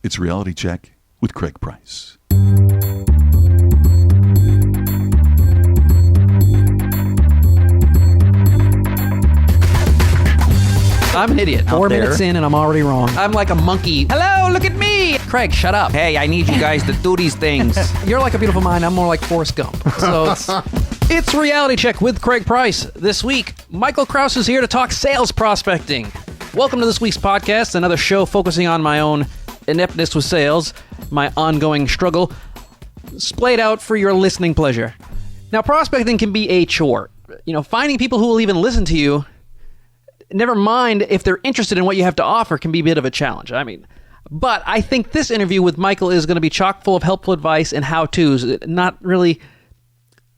It's Reality Check with Craig Price. I'm an idiot. 4 minutes in and I'm already wrong. I'm like a monkey. Hello, look at me. Craig, shut up. Hey, I need you guys to do these things. You're like a beautiful mind. I'm more like Forrest Gump. So it's Reality Check with Craig Price. This week, Michael Krause is here to talk sales prospecting. Welcome to this week's podcast, another show focusing on my own ineptness with sales, my ongoing struggle, splayed out for your listening pleasure. Now, prospecting can be a chore. You know, finding people who will even listen to you, never mind if they're interested in what you have to offer, can be a bit of a challenge. But I think this interview with Michael is going to be chock full of helpful advice and how-tos, not really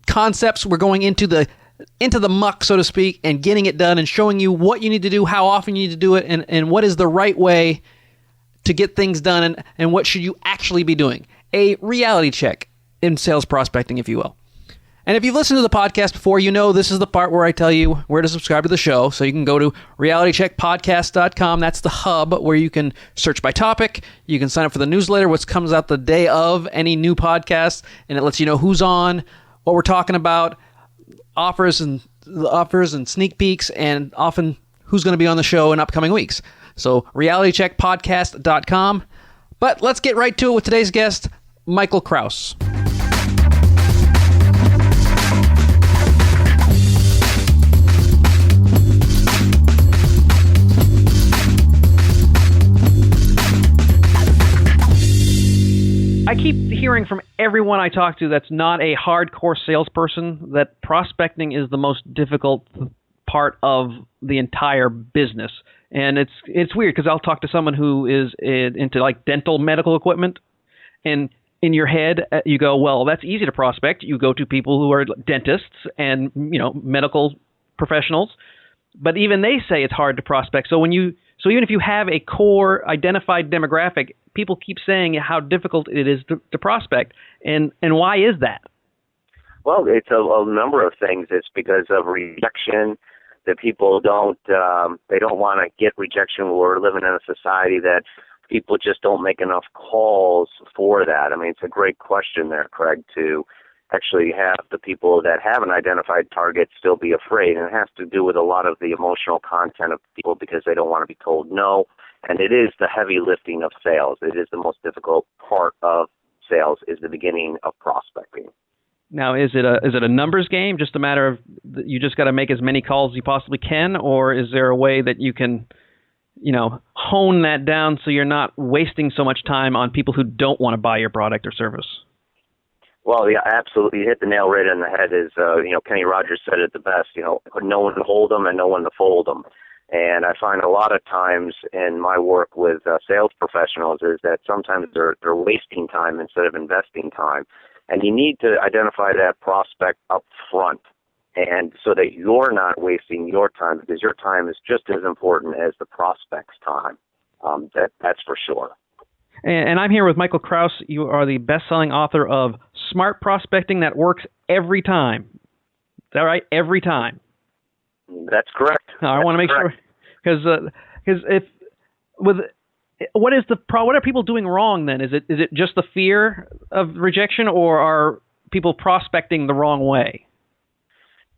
concepts. We're going into the muck, so to speak, and getting it done and showing you what you need to do, how often you need to do it, and what is the right way to get things done, and what should you actually be doing. A reality check in sales prospecting, if you will. And if you've listened to the podcast before, you know this is the part where I tell you where to subscribe to the show. So you can go to realitycheckpodcast.com. That's the hub where you can search by topic. You can sign up for the newsletter, which comes out the day of any new podcast, and it lets you know who's on, what we're talking about, offers and sneak peeks, and often who's going to be on the show in upcoming weeks. So realitycheckpodcast.com. But let's get right to it with today's guest, Michael Krause. I keep hearing from everyone I talk to that's not a hardcore salesperson that prospecting is the most difficult part of the entire business. And it's weird because I'll talk to someone who is into like dental medical equipment, and in your head you go, well, that's easy to prospect. You go to people who are dentists and, you know, medical professionals, but even they say it's hard to prospect. So even if you have a core identified demographic, people keep saying how difficult it is to prospect. And why is that? Well, it's a number of things. It's because of rejection, that people don't want to get rejection. We're living in a society that people just don't make enough calls for that. I mean, it's a great question there, Craig, to actually have the people that have an identified target still be afraid. And it has to do with a lot of the emotional content of people because they don't want to be told no. And it is the heavy lifting of sales. It is the most difficult part of sales, is the beginning of prospecting. Now, is it a numbers game, just a matter of you just got to make as many calls as you possibly can, or is there a way that you can, you know, hone that down so you're not wasting so much time on people who don't want to buy your product or service? Well, yeah, absolutely. You hit the nail right on the head. Kenny Rogers said it the best, no one to hold them and no one to fold them. And I find a lot of times in my work with sales professionals is that sometimes they're wasting time instead of investing time. And you need to identify that prospect up front, and so that you're not wasting your time, because your time is just as important as the prospect's time. That's for sure. And I'm here with Michael Krause. You are the best-selling author of Smart Prospecting That Works Every Time. Is that right? Every time. That's correct. I want to make sure, because what are people doing wrong then? Is it just the fear of rejection, or are people prospecting the wrong way?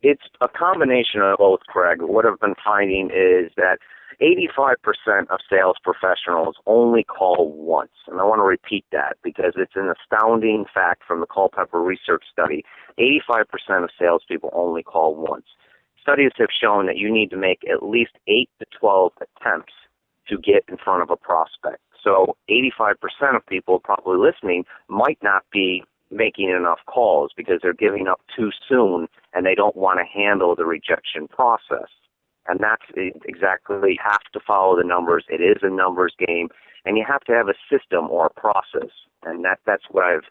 It's a combination of both, Craig. What I've been finding is that 85% of sales professionals only call once. And I want to repeat that because it's an astounding fact from the Culpepper research study. 85% of salespeople only call once. Studies have shown that you need to make at least 8 to 12 attempts to get in front of a prospect. So 85% of people probably listening might not be making enough calls because they're giving up too soon and they don't want to handle the rejection process. And that's exactly, you have to follow the numbers. It is a numbers game, and you have to have a system or a process. And that's what I've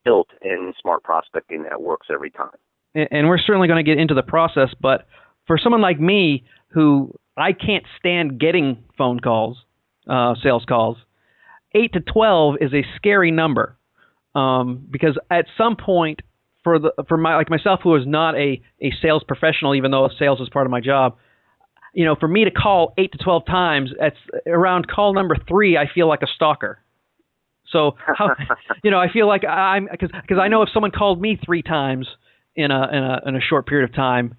built in Smart Prospecting that works every time. And we're certainly going to get into the process, but for someone like me who I can't stand getting phone calls, sales calls, 8 to 12 is a scary number, because at some point, for myself, who is not a sales professional, even though sales is part of my job, for me to call 8 to 12 times, that's around call number 3, I feel like a stalker. So, how, I feel like because I know if someone called me 3 times in a short period of time,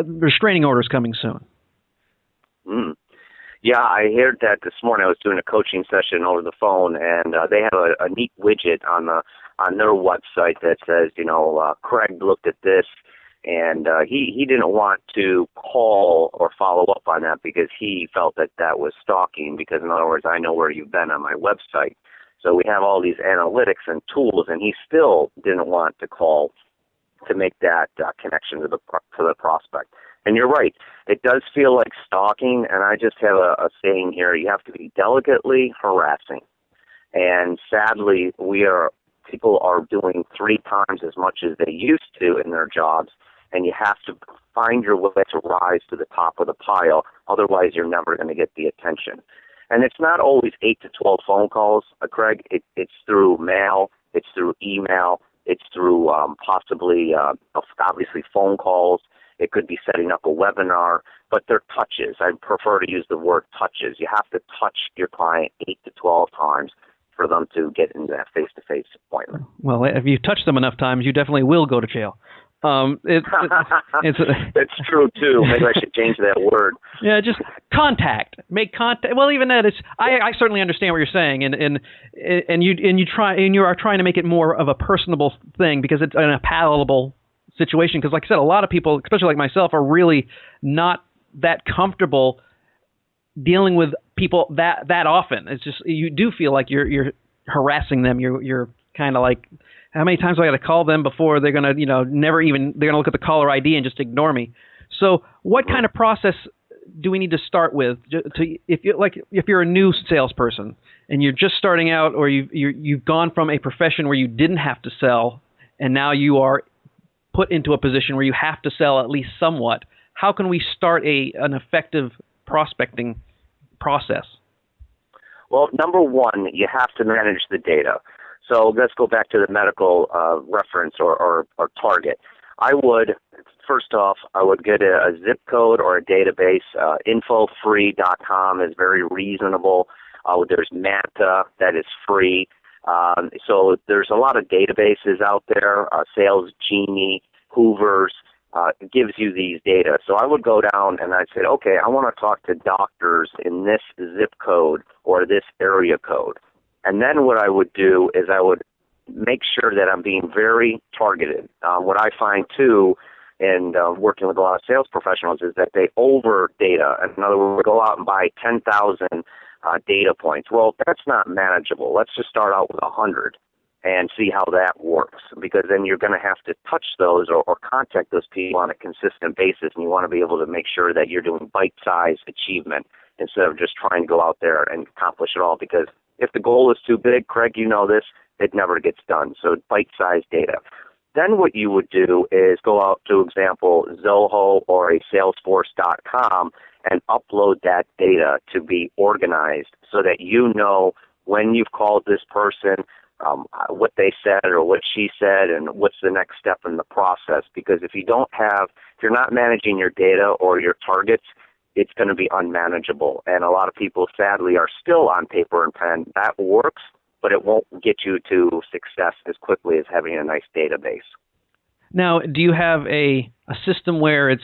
restraining order is coming soon. Mm. Yeah, I heard that this morning. I was doing a coaching session over the phone, and they have a neat widget on their website that says, Craig looked at this, and he didn't want to call or follow up on that because he felt that was stalking. Because in other words, I know where you've been on my website, so we have all these analytics and tools, and he still didn't want to call to make that connection to the prospect. And you're right. It does feel like stalking, and I just have a saying here. You have to be delicately harassing. And sadly, people are doing 3 times as much as they used to in their jobs, and you have to find your way to rise to the top of the pile. Otherwise, you're never going to get the attention. And it's not always 8 to 12 phone calls, Craig. It's through mail. It's through email. It's through possibly, obviously, phone calls. It could be setting up a webinar, but they're touches. I prefer to use the word touches. You have to touch your client 8 to 12 times for them to get into that face-to-face appointment. Well, if you touch them enough times, you definitely will go to jail. That's true, too. Maybe I should change that word. Yeah, just contact. Make contact. Well, even that, I certainly understand what you're saying, and you are trying to make it more of a personable thing because it's a palatable situation. Because, like I said, a lot of people, especially like myself, are really not that comfortable dealing with people that often. It's just you do feel like you're harassing them. You're kind of like, how many times do I got to call them before they're gonna they're gonna look at the caller ID and just ignore me? So what kind of process do we need to start with if you're a new salesperson and you're just starting out, or you've gone from a profession where you didn't have to sell and now you are put into a position where you have to sell at least somewhat? How can we start an effective prospecting process? Well, number one, you have to manage the data. So let's go back to the medical reference or target. First off, I would get a zip code or a database. Infofree.com is very reasonable. There's Manta that is free. So there's a lot of databases out there. Sales Genie, Hoover's gives you these data. So I would go down and I'd say, okay, I want to talk to doctors in this zip code or this area code. And then what I would do is I would make sure that I'm being very targeted. What I find, too, in working with a lot of sales professionals is that they over data. In other words, go out and buy 10,000 data points. Well, that's not manageable. Let's just start out with 100 and see how that works, because then you're going to have to touch those or contact those people on a consistent basis, and you want to be able to make sure that you're doing bite-sized achievement instead of just trying to go out there and accomplish it all, because if the goal is too big, Craig, you know this, it never gets done. So bite-sized data. Then what you would do is go out to, example, Zoho or a Salesforce.com and upload that data to be organized so that you know when you've called this person, what they said or what she said, and what's the next step in the process. Because if you're not managing your data or your targets, it's going to be unmanageable. And a lot of people, sadly, are still on paper and pen. That works, but it won't get you to success as quickly as having a nice database. Now, do you have a system where it's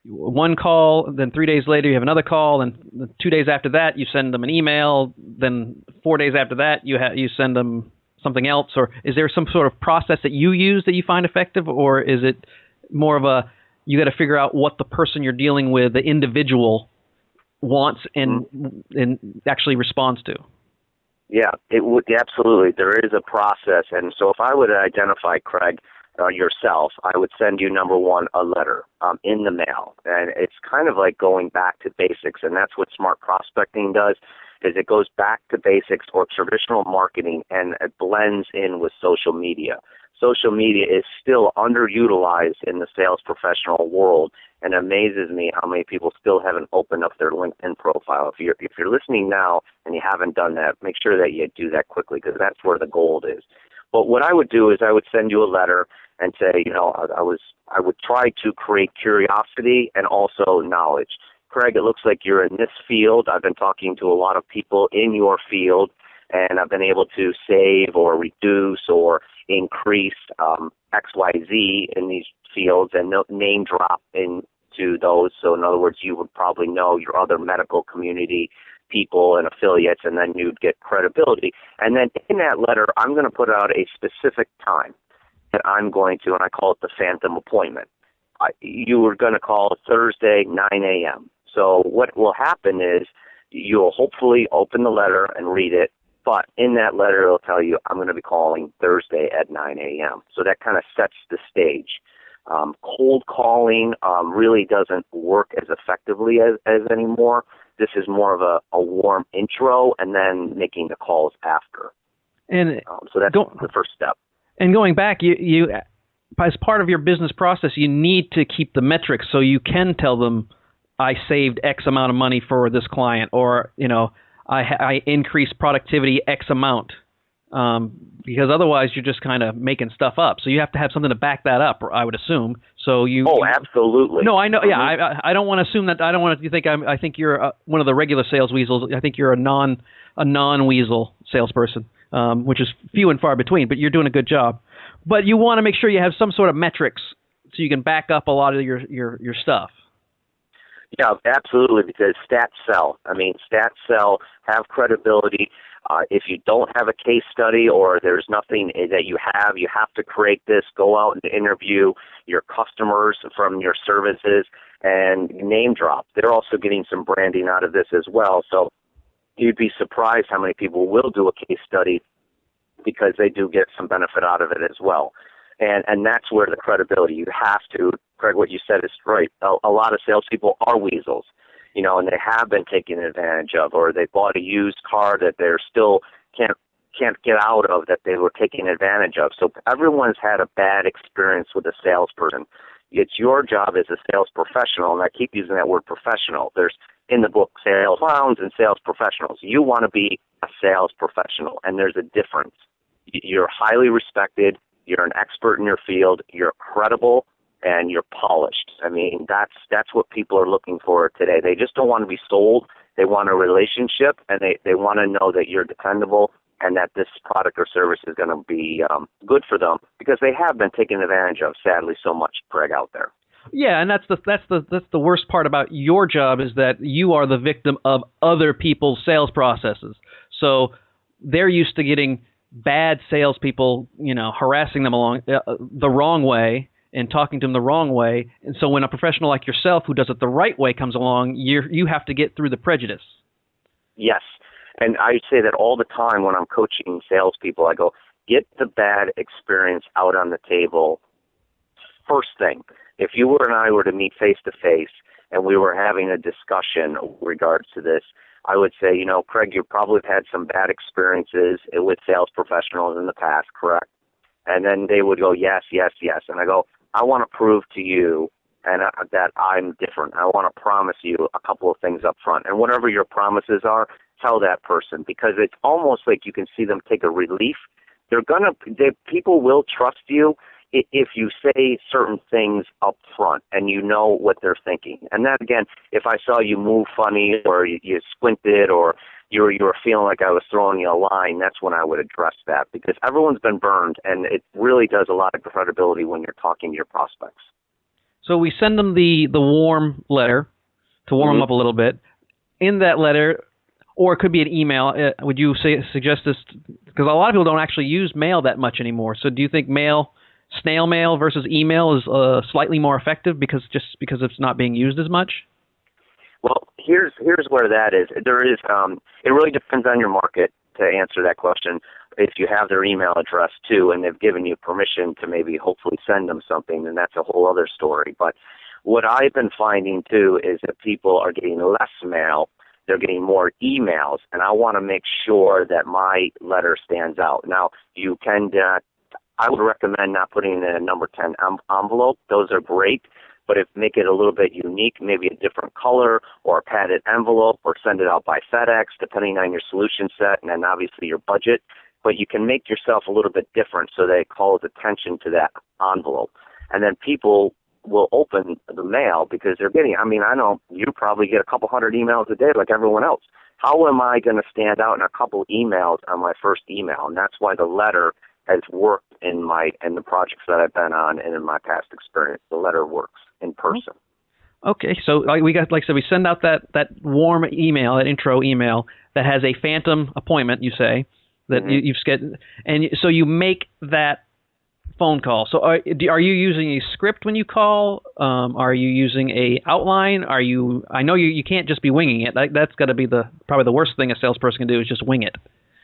one call, then 3 days later you have another call, then 2 days after that you send them an email, then 4 days after that you send them something else? Or is there some sort of process that you use that you find effective, or is it more of you got to figure out what the person you're dealing with, the individual, wants and actually responds to? Yeah, it would absolutely. There is a process, and so if I would identify, Craig, yourself, I would send you, number one, a letter in the mail, and it's kind of like going back to basics, and that's what smart prospecting does. Is it goes back to basics or traditional marketing, and it blends in with social media. Social media is still underutilized in the sales professional world, and it amazes me how many people still haven't opened up their LinkedIn profile. If you're listening now and you haven't done that, make sure that you do that quickly, because that's where the gold is. But what I would do is I would send you a letter and say, I would try to create curiosity and also knowledge. Craig, it looks like you're in this field. I've been talking to a lot of people in your field, and I've been able to save or reduce or increase XYZ in these fields and name drop into those. So in other words, you would probably know your other medical community people and affiliates, and then you'd get credibility. And then in that letter, I'm going to put out a specific time that I'm going to, and I call it the phantom appointment. You were going to call Thursday, 9 a.m. So what will happen is you'll hopefully open the letter and read it, but in that letter it'll tell you I'm going to be calling Thursday at 9 a.m. So that kind of sets the stage. Cold calling really doesn't work as effectively as anymore. This is more of a warm intro and then making the calls after. And so that's the first step. And going back, you as part of your business process, you need to keep the metrics so you can tell them, I saved X amount of money for this client, or I increased productivity X amount, because otherwise you're just kind of making stuff up. So you have to have something to back that up, I would assume. So you. Oh, absolutely. No, I know. Yeah, I don't want to assume that. I don't want you to think I think you're one of the regular sales weasels. I think you're a non-weasel salesperson, which is few and far between. But you're doing a good job. But you want to make sure you have some sort of metrics so you can back up a lot of your stuff. Yeah, absolutely, because stats sell. I mean, stats sell, have credibility. If you don't have a case study or there's nothing that you have to create this, go out and interview your customers from your services and name drop. They're also getting some branding out of this as well. So you'd be surprised how many people will do a case study because they do get some benefit out of it as well. And that's where the credibility, you have to, Craig, what you said is right. A lot of salespeople are weasels, and they have been taken advantage of, or they bought a used car that they're still can't get out of, that they were taking advantage of. So everyone's had a bad experience with a salesperson. It's your job as a sales professional, and I keep using that word professional. There's in the book sales clowns and sales professionals. You want to be a sales professional, and there's a difference. You're highly respected. You're an expert in your field. You're credible, and you're polished. I mean, that's what people are looking for today. They just don't want to be sold. They want a relationship, and they want to know that you're dependable and that this product or service is going to be good for them, because they have been taken advantage of, sadly, so much, Craig, out there. Yeah, and that's the worst part about your job, is that you are the victim of other people's sales processes. So they're used to getting bad salespeople, harassing them along the wrong way and talking to them the wrong way. And so when a professional like yourself who does it the right way comes along, you have to get through the prejudice. Yes. And I say that all the time when I'm coaching salespeople. I go, get the bad experience out on the table first thing. If you and I were to meet face-to-face and we were having a discussion in regards to this, I would say, Craig, you probably have had some bad experiences with sales professionals in the past, correct? And then they would go, yes, yes, yes. And I go, I want to prove to you that I'm different. I want to promise you a couple of things up front. And whatever your promises are, tell that person, because it's almost like you can see them take a relief. People will trust you if you say certain things up front and you know what they're thinking. And then again, if I saw you move funny or you squinted or you were feeling like I was throwing you a line, that's when I would address that, because everyone's been burned, and it really does a lot of credibility when you're talking to your prospects. So we send them the warm letter to warm them up a little bit. In that letter, or it could be an email, would you suggest this? Because a lot of people don't actually use mail that much anymore. So do you think snail mail versus email is slightly more effective because it's not being used as much? Well, here's where that is. There is it really depends on your market to answer that question. If you have their email address too, and they've given you permission to maybe hopefully send them something, then that's a whole other story. But what I've been finding too is that people are getting less mail. They're getting more emails, and I want to make sure that my letter stands out. Now, you can. I would recommend not putting in a number 10 envelope. Those are great, but make it a little bit unique, maybe a different color or a padded envelope, or send it out by FedEx, depending on your solution set and then obviously your budget. But you can make yourself a little bit different so that it calls attention to that envelope. And then people will open the mail because they're getting, I know you probably get a couple hundred emails a day like everyone else. how am I going to stand out in a couple emails on my first email? And that's why the letter has worked in the projects that I've been on and in my past experience. The letter works in person. Okay, so we got, like I said, we send out that warm email, that intro email that has a phantom appointment. You say that you've scheduled, and so you make that phone call. So are you using a script when you call? Are you using a outline? I know you can't just be winging it. That's got to be probably the worst thing a salesperson can do is just wing it.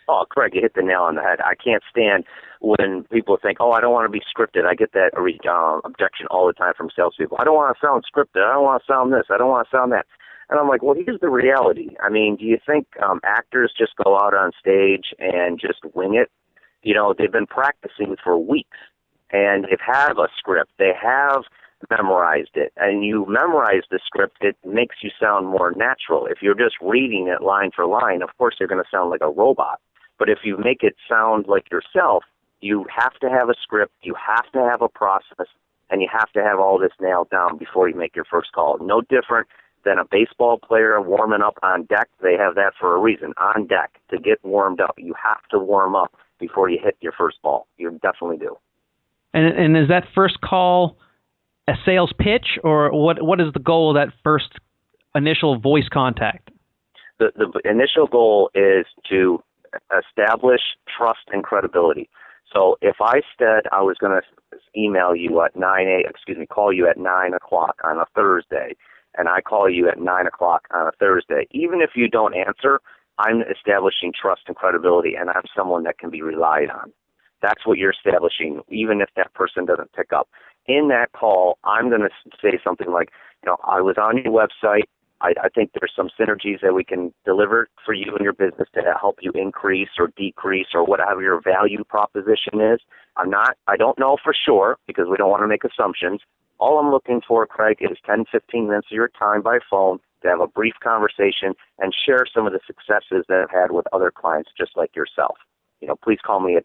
Oh, Craig, you hit the nail on the head. I can't stand when people think, I don't want to be scripted. I get that objection all the time from salespeople. I don't want to sound scripted. I don't want to sound this. I don't want to sound that. And I'm like, well, here's the reality. I mean, do you think actors just go out on stage and just wing it? They've been practicing for weeks, and they have a script. They have memorized it, and you memorize the script, it makes you sound more natural. If you're just reading it line for line, of course you're going to sound like a robot. But if you make it sound like yourself, you have to have a script, you have to have a process, and you have to have all this nailed down before you make your first call. No different than a baseball player warming up on deck. They have that for a reason, on deck, to get warmed up. You have to warm up before you hit your first ball. You definitely do. And is that first call a sales pitch, or what is the goal of that first initial voice contact? The initial goal is to establish trust and credibility. So if I said I was going to call you at 9 o'clock on a Thursday, and I call you at 9 o'clock on a Thursday, even if you don't answer, I'm establishing trust and credibility, and I'm someone that can be relied on. That's what you're establishing, even if that person doesn't pick up. In that call, I'm going to say something like, I was on your website. I think there's some synergies that we can deliver for you and your business to help you increase or decrease or whatever your value proposition is. I don't know for sure because we don't want to make assumptions. All I'm looking for, Craig, is 10, 15 minutes of your time by phone to have a brief conversation and share some of the successes that I've had with other clients just like yourself. Please call me at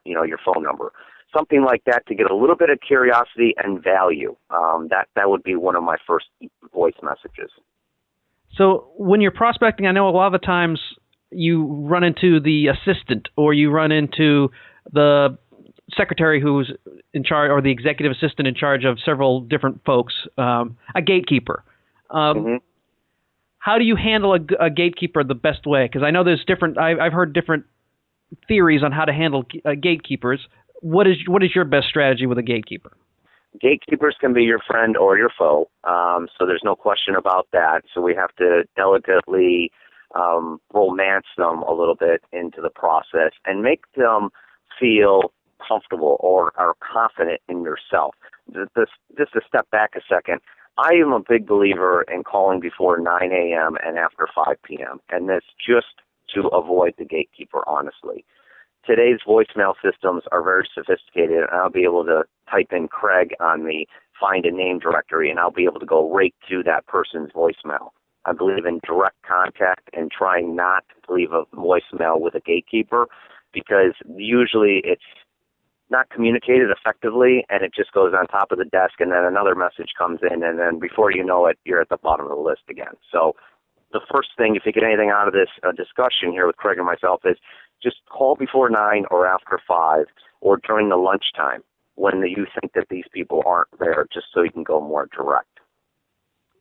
your phone number. Something like that to get a little bit of curiosity and value. That would be one of my first voice messages. So when you're prospecting, I know a lot of the times you run into the assistant or you run into the secretary who's in charge or the executive assistant in charge of several different folks, a gatekeeper. How do you handle a gatekeeper the best way? Because I know there's I've heard different theories on how to handle gatekeepers. What is your best strategy with a gatekeeper? Gatekeepers can be your friend or your foe, so there's no question about that. So we have to delicately romance them a little bit into the process and make them feel comfortable or are confident in yourself. Just to step back a second, I am a big believer in calling before 9 a.m. and after 5 p.m., and that's just to avoid the gatekeeper, honestly. Today's voicemail systems are very sophisticated, and I'll be able to type in Craig on me, find a name directory, and I'll be able to go right to that person's voicemail. I believe in direct contact and trying not to leave a voicemail with a gatekeeper because usually it's not communicated effectively, and it just goes on top of the desk, and then another message comes in, and then before you know it, you're at the bottom of the list again. So the first thing, if you get anything out of this discussion here with Craig and myself, is just call before 9 or after 5 or during the lunchtime when you think that these people aren't there, just so you can go more direct.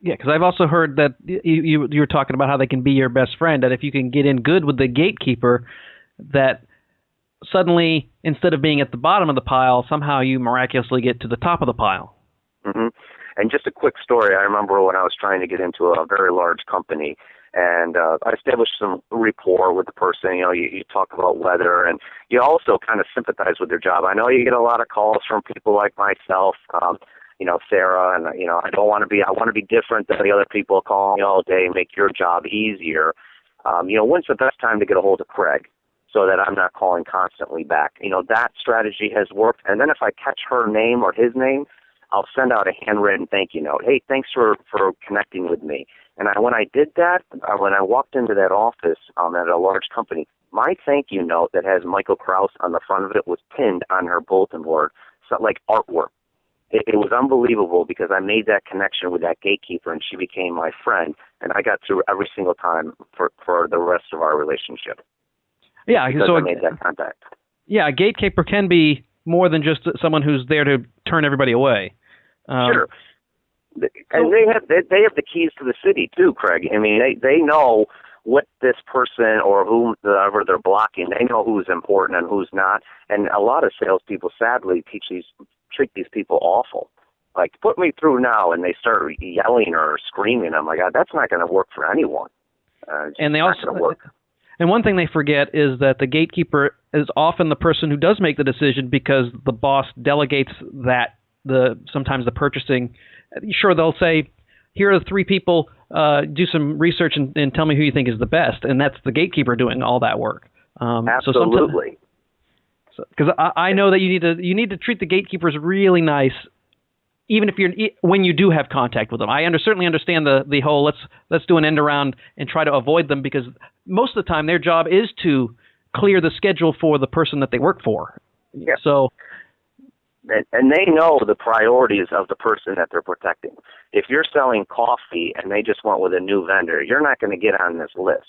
Yeah, because I've also heard that you were talking about how they can be your best friend, that if you can get in good with the gatekeeper, that suddenly, instead of being at the bottom of the pile, somehow you miraculously get to the top of the pile. Mm-hmm. And just a quick story, I remember when I was trying to get into a very large company, and I established some rapport with the person. You talk about weather, and you also kind of sympathize with their job. I know you get a lot of calls from people like myself, Sarah, and, I want to be different than the other people calling me all day and make your job easier. When's the best time to get a hold of Craig so that I'm not calling constantly back? That strategy has worked. And then if I catch her name or his name, I'll send out a handwritten thank you note. Hey, thanks for connecting with me. And when I did that, when I walked into that office at a large company, my thank you note that has Michael Krause on the front of it was pinned on her bulletin board, so like artwork. it was unbelievable because I made that connection with that gatekeeper, and she became my friend, and I got through every single time for the rest of our relationship. Yeah, because so I made that contact. Yeah, a gatekeeper can be more than just someone who's there to turn everybody away. Sure. And they have the keys to the city too, Craig. I mean, they know what this person or whomever they're blocking. They know who's important and who's not. And a lot of salespeople, sadly, treat these people awful. Like, put me through now, and they start yelling or screaming. I'm like, that's not going to work for anyone. And they also work. And one thing they forget is that the gatekeeper is often the person who does make the decision because the boss delegates sometimes the purchasing. Sure, they'll say, here are the 3 people, do some research and tell me who you think is the best. And that's the gatekeeper doing all that work. Absolutely. Because I know that you need to treat the gatekeepers really nice, even if when you do have contact with them. I certainly understand the whole let's do an end around and try to avoid them, because most of the time their job is to clear the schedule for the person that they work for. Yeah. So. And they know the priorities of the person that they're protecting. If you're selling coffee and they just went with a new vendor, you're not going to get on this list.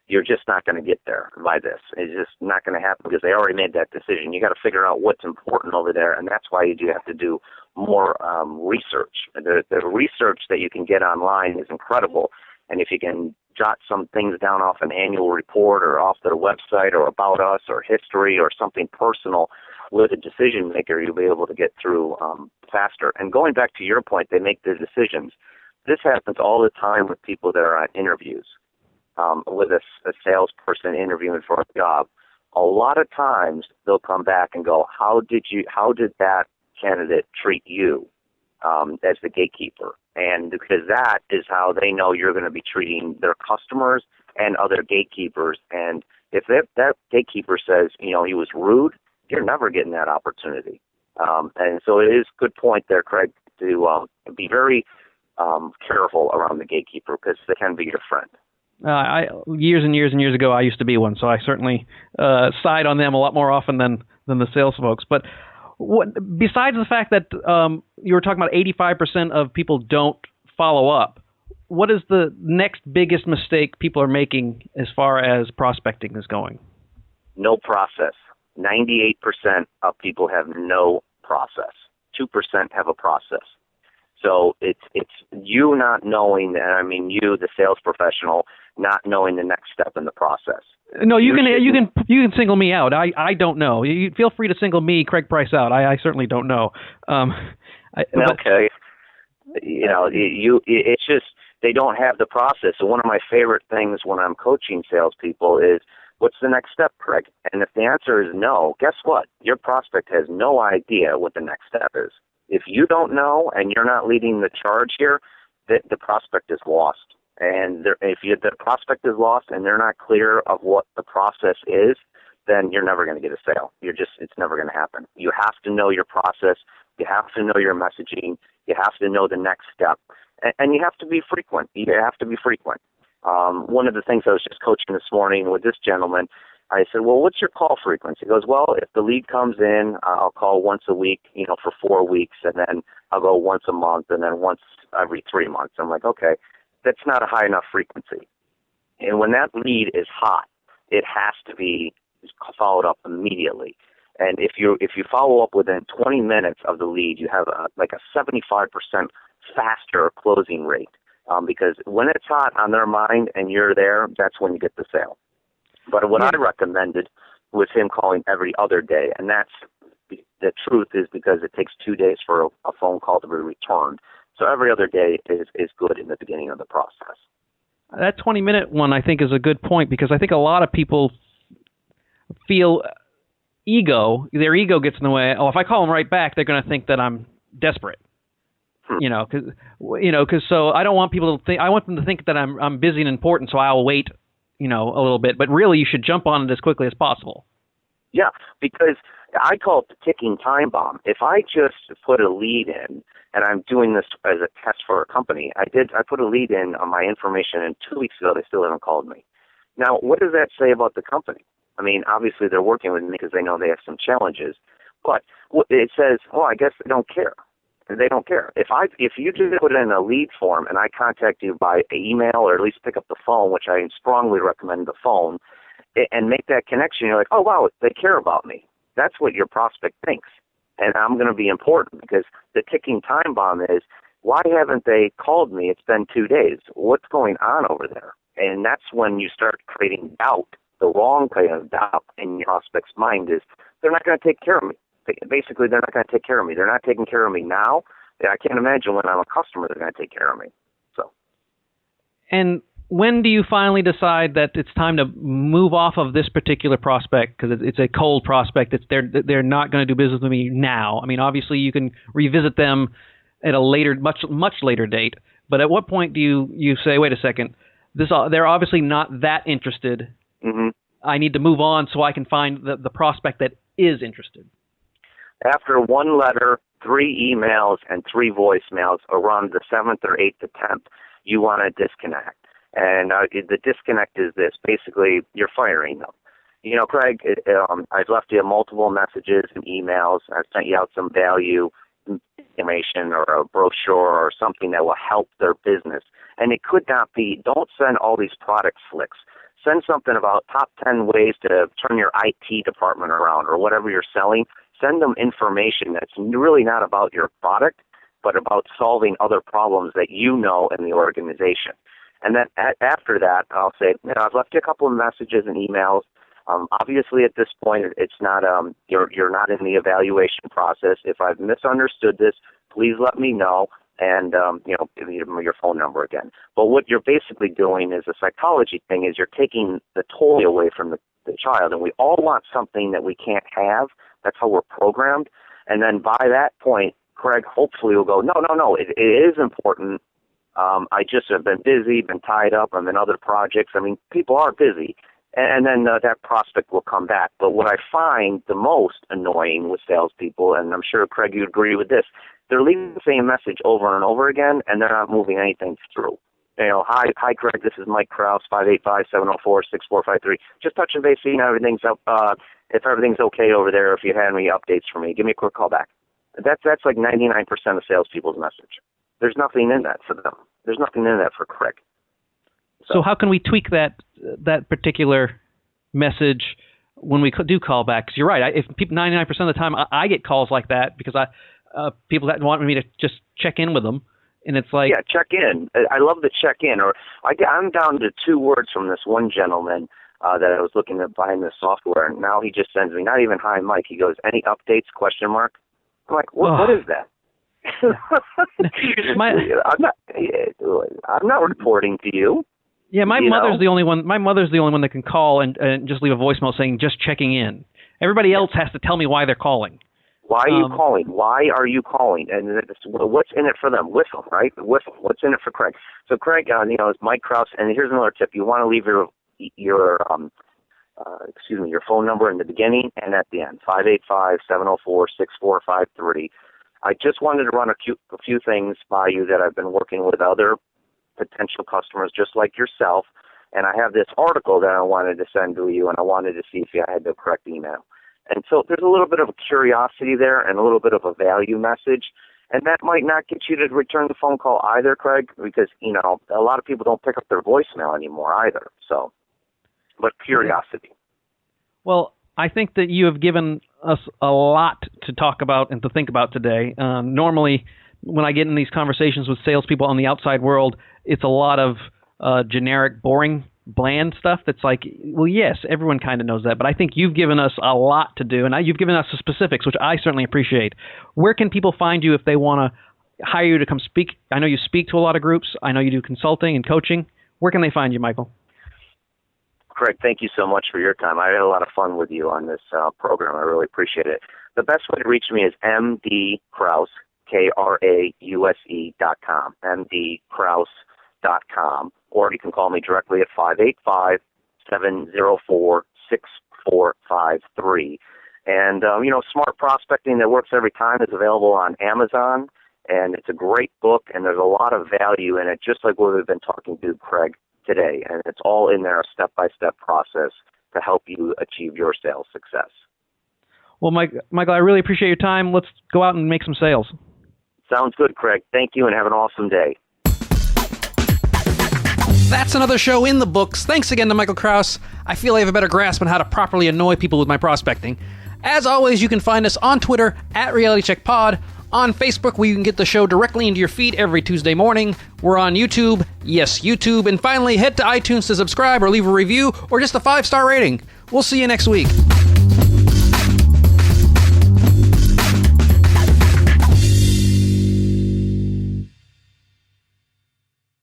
You're just not going to get there by this. It's just not going to happen because they already made that decision. You got to figure out what's important over there, and that's why you do have to do more research. The research that you can get online is incredible, and if you can jot some things down off an annual report or off their website or about us or history or something personal with a decision maker, you'll be able to get through faster. And going back to your point, they make the decisions. This happens all the time with people that are on interviews. With a salesperson interviewing for a job, a lot of times they'll come back and go, how did that candidate treat you as the gatekeeper? And because that is how they know you're going to be treating their customers and other gatekeepers. And if that gatekeeper says, he was rude, you're never getting that opportunity. And so it is a good point there, Craig, to be very careful around the gatekeeper because they can be your friend. Years and years and years ago, I used to be one, so I certainly side on them a lot more often than the sales folks. But besides the fact that you were talking about 85% of people don't follow up, what is the next biggest mistake people are making as far as prospecting is going? No process. 98% of people have no process. 2% have a process. So it's you not knowing, and I mean you, the sales professional, not knowing the next step in the process. No, you can single me out. I don't know. You feel free to single me, Craig Price, out. I certainly don't know. Okay. It's just they don't have the process. So one of my favorite things when I'm coaching salespeople is, what's the next step, Craig? And if the answer is no, guess what? Your prospect has no idea what the next step is. If you don't know and you're not leading the charge here, the prospect is lost. And if the prospect is lost and they're not clear of what the process is, then you're never going to get a sale. It's never going to happen. You have to know your process. You have to know your messaging. You have to know the next step. And you have to be frequent. One of the things I was just coaching this morning with this gentleman, I said, well, what's your call frequency? He goes, well, if the lead comes in, I'll call once a week, for 4 weeks, and then I'll go once a month, and then once every 3 months. I'm like, okay, that's not a high enough frequency. And when that lead is hot, it has to be followed up immediately. And if you follow up within 20 minutes of the lead, you have a 75% faster closing rate. Because when it's hot on their mind and you're there, that's when you get the sale. But what I recommended was him calling every other day, and that's the truth is because it takes 2 days for a phone call to be returned. So every other day is good in the beginning of the process. That 20-minute one, I think, is a good point because I think a lot of people feel their ego gets in the way. Oh, if I call them right back, they're going to think that I'm desperate. Because so I don't want people to think. I want them to think that I'm busy and important, so I'll wait, a little bit. But really, you should jump on it as quickly as possible. Yeah, because I call it the ticking time bomb. If I just put a lead in, and I'm doing this as a test for a company, I put a lead in on my information, and 2 weeks ago they still haven't called me. Now, what does that say about the company? I mean, obviously they're working with me because they know they have some challenges, but it says, I guess they don't care. They don't care. If you just put in a lead form and I contact you by email or at least pick up the phone, which I strongly recommend the phone, and make that connection, you're like, oh, wow, they care about me. That's what your prospect thinks. And I'm going to be important because the ticking time bomb is, why haven't they called me? It's been 2 days. What's going on over there? And that's when you start creating doubt. The wrong kind of doubt in your prospect's mind is, they're not going to take care of me. Basically, they're not going to take care of me. They're not taking care of me now. I can't imagine when I'm a customer they're going to take care of me. So. And when do you finally decide that it's time to move off of this particular prospect because it's a cold prospect? They're not going to do business with me now. I mean, obviously you can revisit them at a later, much later date. But at what point do you say, wait a second, they're obviously not that interested. Mm-hmm. I need to move on so I can find the prospect that is interested. After 1 letter, 3 emails, and 3 voicemails around the 7th or 8th attempt, you want to disconnect. And the disconnect is this. Basically, you're firing them. You know, Craig, I've left you multiple messages and emails. I've sent you out some value information or a brochure or something that will help their business. And it could not be, don't send all these product flicks. Send something about top 10 ways to turn your IT department around or whatever you're selling. Send them information that's really not about your product, but about solving other problems that you know in the organization. And then after that, I'll say, I've left you a couple of messages and emails. Obviously, at this point, it's not you're not in the evaluation process. If I've misunderstood this, please let me know, and give me your phone number again. But what you're basically doing is a psychology thing. Is you're taking the toy away from the child, and we all want something that we can't have. That's how we're programmed. And then by that point, Craig hopefully will go, no, it is important. I just have been busy, been tied up. I'm in other projects. I mean, people are busy. And then that prospect will come back. But what I find the most annoying with salespeople, and I'm sure, Craig, you agree with this, they're leaving the same message over and over again, and they're not moving anything through. Hi, Craig, this is Mike Krause, 585-704-6453. Just touching base, seeing everything's up. If everything's okay over there, if you had any updates for me, give me a quick call back. That's like 99% of salespeople's message. There's nothing in that for them. There's nothing in that for Craig. So how can we tweak that particular message when we do callbacks? You're right. If people 99% of the time I get calls like that because people that want me to just check in with them, and it's like, yeah, check in. I love the check in. Or I'm down to 2 words from this one gentleman that I was looking at buying this software, and now he just sends me not even hi Mike. He goes, any updates? ? I'm like, what is that? I'm not reporting to you. Yeah, my mother's the only one. My mother's the only one that can call and just leave a voicemail saying just checking in. Everybody else has to tell me why they're calling. Why are you calling? Why are you calling? And what's in it for them? With them, right? With them. What's in it for Craig? So Craig, it's Mike Krause. And here's another tip: you want to leave your phone number in the beginning and at the end. 585-704-6453. I just wanted to run a few things by you that I've been working with other potential customers just like yourself, and I have this article that I wanted to send to you, and I wanted to see if you had the correct email. And so there's a little bit of a curiosity there and a little bit of a value message, and that might not get you to return the phone call either, Craig, because, a lot of people don't pick up their voicemail anymore either. So, but curiosity. Well, I think that you have given us a lot to talk about and to think about today. Normally, when I get in these conversations with salespeople on the outside world, it's a lot of generic, boring, bland stuff that's like, well, yes, everyone kind of knows that, but I think you've given us a lot to do, and you've given us the specifics, which I certainly appreciate. Where can people find you if they want to hire you to come speak? I know you speak to a lot of groups. I know you do consulting and coaching. Where can they find you, Michael? Craig, thank you so much for your time. I had a lot of fun with you on this program. I really appreciate it. The best way to reach me is mdkrause, KRAUSE.com, mdkrause.com, or you can call me directly at 585-704-6453. And, Smart Prospecting That Works Every Time is available on Amazon, and it's a great book, and there's a lot of value in it, just like what we've been talking to, Craig, today. And it's all in there, a step-by-step process to help you achieve your sales success. Well, Michael, I really appreciate your time. Let's go out and make some sales. Sounds good, Craig. Thank you, and have an awesome day. That's another show in the books. Thanks again to Michael Krause. I feel I have a better grasp on how to properly annoy people with my prospecting. As always, you can find us on Twitter at RealityCheckPod, on Facebook, where you can get the show directly into your feed every Tuesday morning. We're on YouTube. Yes, YouTube. And finally, head to iTunes to subscribe or leave a review or just a 5-star rating. We'll see you next week.